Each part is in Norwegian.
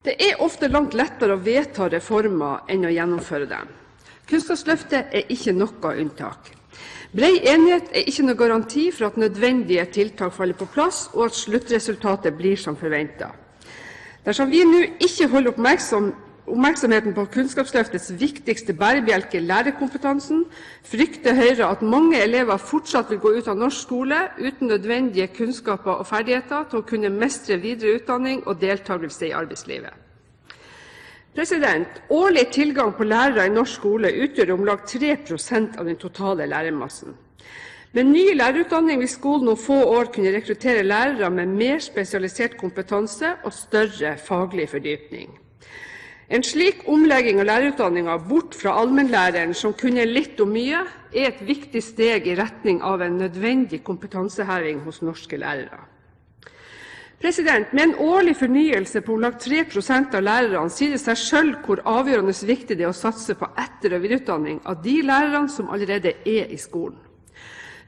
Det er ofte langt lettere å vedta reformer enn å gjennomføre dem. Kunnskapsløftet er ikke noe unntak. Bred enighet er ikke noe garanti for at nødvendige tiltak faller på plass, og at sluttresultatet blir som forventet. Dersom vi nå ikke holder oppmerksomheten på Kunnskapsløftets viktigste bærebjelke, lærerkompetansen, frykter Høyre at mange elever fortsatt vil gå ut av norsk skole uten nødvendige kunnskaper og ferdigheter til å kunne mestre videre utdanning og deltakelse i arbeidslivet. Årlig tilgang på lærere i norsk skole utgjør om lag 3% av den totale lærermassen. Med ny lærerutdanning vil skolen om få år kunne rekruttere lærere med mer spesialisert kompetanse og større faglig fordypning. En slik omlegging av lærerutdanningen bort fra allmennlæreren som kunne litt om mye, er et viktig steg i retning av en nødvendig kompetanseheving hos norske lærere. Med en årlig fornyelse på om lag 3% av lærerne sier det seg selv hvor avgjørende viktig det er å satse på etter- og videreutdanning av de lærerne som allerede er i skolen.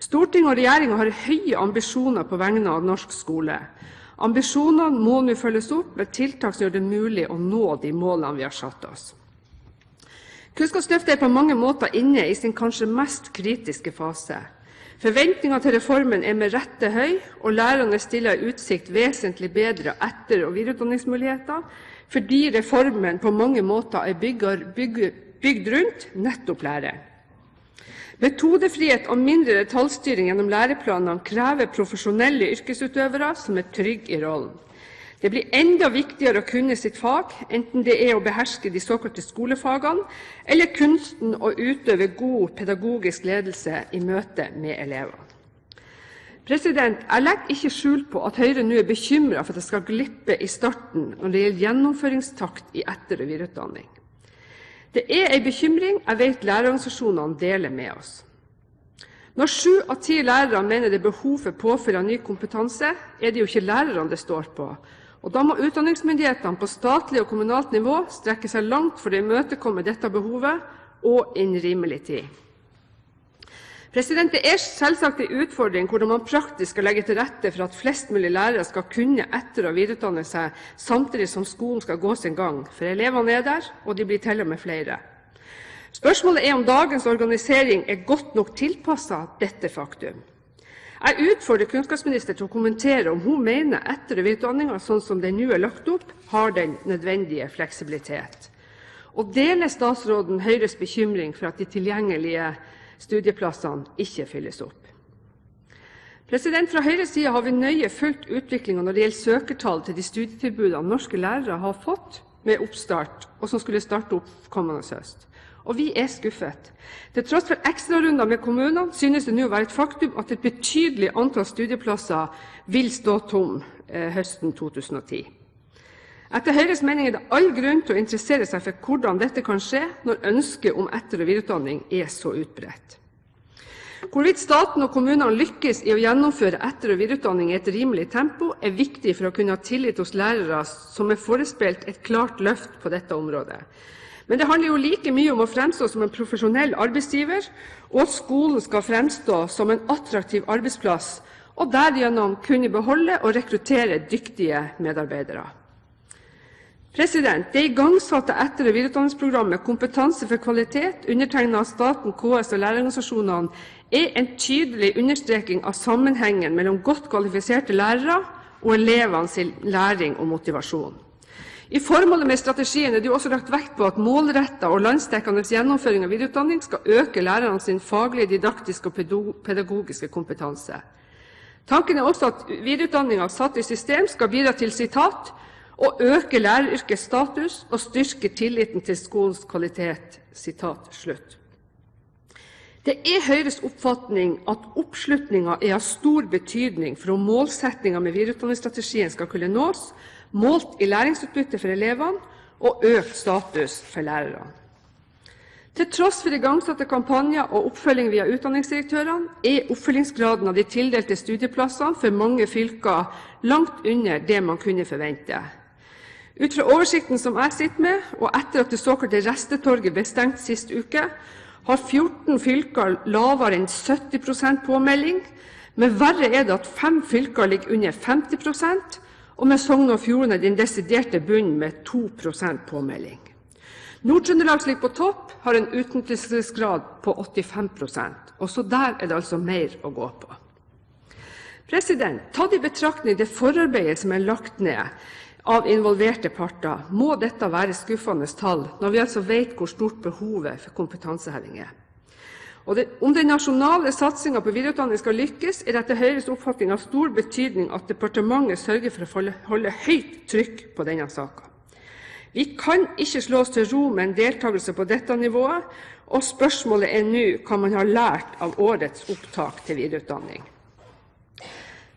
Storting og regjering har høye ambisjoner på vegne av norsk skole. Ambisjonene må nå følges opp med tiltak som gjør det mulig å nå de målene vi har satt oss. Kunnskapsløftet er på mange måter inne i sin kanskje mest kritiske fase. Forventningene til reformen er med rette høy, og lærerne stiller i utsikt vesentlig bedre etter- og videreutdanningsmuligheter, fordi reformen på mange måter er bygd rundt nettopp læreren. Metodefrihet og mindre detaljstyring gjennom læreplanene krever profesjonelle yrkesutøvere som er trygge i rollen. Det blir enda viktigere å kunne sitt fag, enten det er å beherske de såkalte skolefagene, eller kunsten å utøve god pedagogisk ledelse i møte med elevene. Jeg legger ikke skjul på at Høyre nå er bekymret for at det skal glippe i starten når det gjelder gjennomføringstakt i etter- og videreutdanning. Det er en bekymring jeg vet lærerorganisasjonene deler med oss. Når 7 av 10 lærere mener det er behov for påfyll av ny kompetanse, er det jo ikke lærerne det står på, og da må utdanningsmyndighetene på statlig og kommunalt nivå strekke seg langt for å imøtekomme dette behovet og innen rimelig tid. Det er selvsagt en utfordring hvordan man praktisk skal legge til rette for at flest mulig lærere skal kunne etter- og videreutdanne seg samtidig som skolen skal gå sin gang, for elevene er der, og de blir til og med flere. Spørsmålet er om dagens organisering er godt nok tilpasset dette faktum. Jeg utfordrer kunnskapsministeren til å kommentere om hun mener etter- og videreutdanningen, sånn som den nå er lagt opp, har den nødvendige fleksibilitet. Og deler statsråden Høyres bekymring for at de tilgjengelige studieplassene ikke fylles opp? Fra Høyres side har vi nøye fulgt utviklingen når det gjelder søkertall til de studietilbudene norske lærere har fått med oppstart, og som skulle starte opp kommende høst. Og vi er skuffet. Til tross for ekstrarunder med kommunene synes det nå å være et faktum at et betydelig antall studieplasser vil stå tom høsten 2010. Etter Høyres mening er det all grunn til å interessere seg for hvordan dette kan skje når ønsket om etter- og videreutdanning er så utbredt. Hvorvidt staten og kommunene lykkes i å gjennomføre etter- og videreutdanning i et rimelig tempo, er viktig for å kunne ha tillit hos lærere som er forespeilet et klart løft på dette området. Men det handler jo like mye om å fremstå som en profesjonell arbeidsgiver, og at skolen skal fremstå som en attraktiv arbeidsplass, og derigjennom kunne beholde og rekruttere dyktige medarbeidere. Det igangsatte etter- og videreutdanningsprogrammet Kompetanse for kvalitet, undertegnet av staten, KS og lærerorganisasjonene, er en tydelig understreking av sammenhengen mellom godt kvalifiserte lærere og elevenes læring og motivasjon. I formålet med strategien er det jo også lagt vekt på at målrettet og landsdekkende gjennomføring av videreutdanning skal øke lærerne sin faglige, didaktiske og pedagogiske kompetanse. Tanken er også at videreutdanningen satt i system skal bidra til sitat, å øke læreryrkets status og styrke tilliten til skolens kvalitet. Sitat slutt. Det er Høyres oppfatning at oppslutningen er av stor betydning for om målsettingen med videreutdanningsstrategien skal kunne nås, målt i læringsutbytte for elevene og økt status for lærerne. Til tross for igangsatte kampanjer og oppfølging via utdanningsdirektørene, er oppfølgingsgraden av de tildelte studieplassene for mange fylker langt under det man kunne forvente. Ut fra oversikten som jeg sitter med, og etter at det såkalte restetorget ble stengt sist uke, har 14 fylker lavere enn 70% påmelding, men verre er det at 5 fylker ligger under 50%, og med Sogn og Fjordane den desiderte bunnen med 2% påmelding. Nord-Trøndelag slik på topp har en utnyttelsesgrad på 85%. Også der er det altså mer å gå på. Tatt i betraktning det forarbeidet som er lagt ned av involverte parter, må dette være skuffende tall når vi altså vet hvor stort behovet for kompetanseheving er. Om den nasjonale satsingen på videreutdanning skal lykkes, er det etter Høyres oppfatning av stor betydning at departementet sørger for å holde høyt trykk på denne saken. Vi kan ikke slå oss til ro med en deltakelse på dette nivået, og spørsmålet er nå hva man har lært av årets opptak til videreutdanning.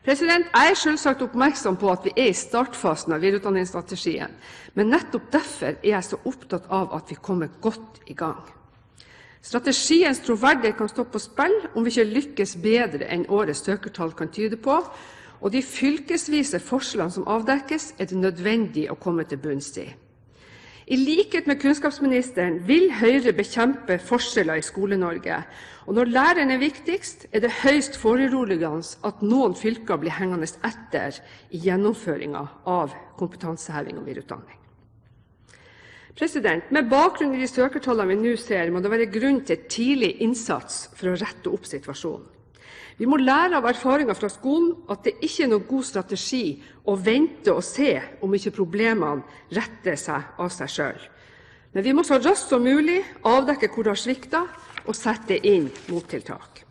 Jeg er selvsagt oppmerksom på at vi er i startfasen av videreutdanningsstrategien, men nettopp derfor er jeg så opptatt av at vi kommer godt i gang. Strategiens troverdighet kan stå på spill om vi ikke lykkes bedre enn årets søkertall kan tyde på, og de fylkesvise forskjellene som avdekkes, er det nødvendig å komme til bunns i. I likhet med kunnskapsministeren vil Høyre bekjempe forskjeller i Skole-Norge, og når læreren er viktigst, er det høyst foruroligende at noen fylker blir hengende etter i gjennomføringen av kompetanseheving og videreutdanning. Med bakgrunn i de søkertallene vi nå ser, må det være grunn til tidlig innsats for å rette opp situasjonen. Vi må lære av erfaringer fra skolen at det ikke er noen god strategi å vente og se om ikke problemene retter seg av seg selv. Men vi må så raskt som mulig avdekke hvor det har sviktet, og sette inn mottiltak.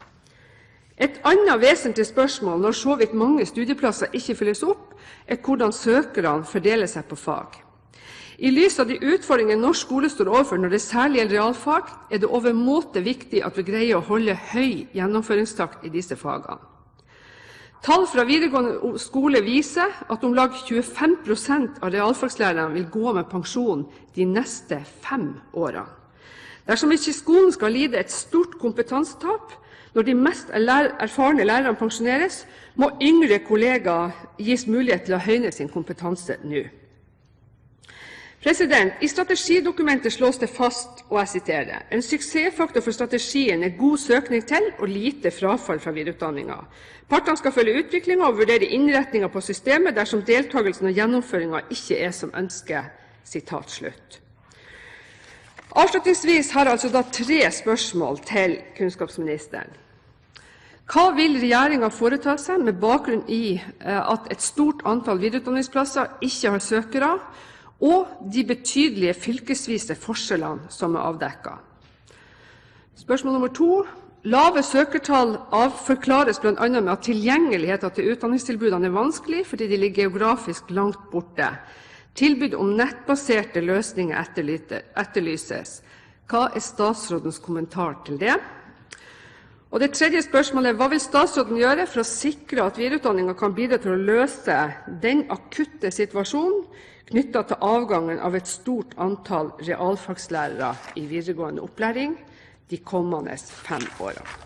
Et annet vesentlig spørsmål når så vidt mange studieplasser ikke fylles opp, er hvordan søkerne fordeler seg på fag. I lys av de utfordringer norsk skole står overfor når det særlig gjelder realfag, er det overmåte viktig at vi greier å holde høy gjennomføringstakt i disse fagene. Tall fra videregående skole viser at om lag 25% av realfagslærerne vil gå med pensjon de neste 5 årene. Dersom ikke skolen skal lide et stort kompetansetap når de mest erfarne lærerne pensjoneres, må yngre kollegaer gis mulighet til å høyne sin kompetanse nå. I strategidokumentet slås det fast, og jeg siterer, en suksessfaktor for strategien er god søkning til og lite frafall fra videreutdanningen. Partene skal følge utviklingen og vurdere innretningen på systemet dersom deltakelsen og gjennomføringen ikke er som ønsket. Sitat slutt. Avslutningsvis har jeg altså 3 spørsmål til kunnskapsministeren. Hva vil regjeringen foreta seg med bakgrunn i at et stort antall videreutdanningsplasser ikke har søkere, og de betydelige fylkesvise forskjellene som er avdekket? Spørsmål nummer 2. Lave søkertall forklares bl.a. med at tilgjengeligheten til utdanningstilbudene er vanskelig fordi de ligger geografisk langt borte. Tilbud om nettbaserte løsninger etterlyses. Hva er statsrådens kommentar til det? Og det 3. spørsmålet er, hva vil statsråden gjøre for å sikre at videreutdanningen kan bidra til å løse den akutte situasjonen knyttet til avgangen av et stort antall realfagslærere i videregående opplæring de kommende 5 årene?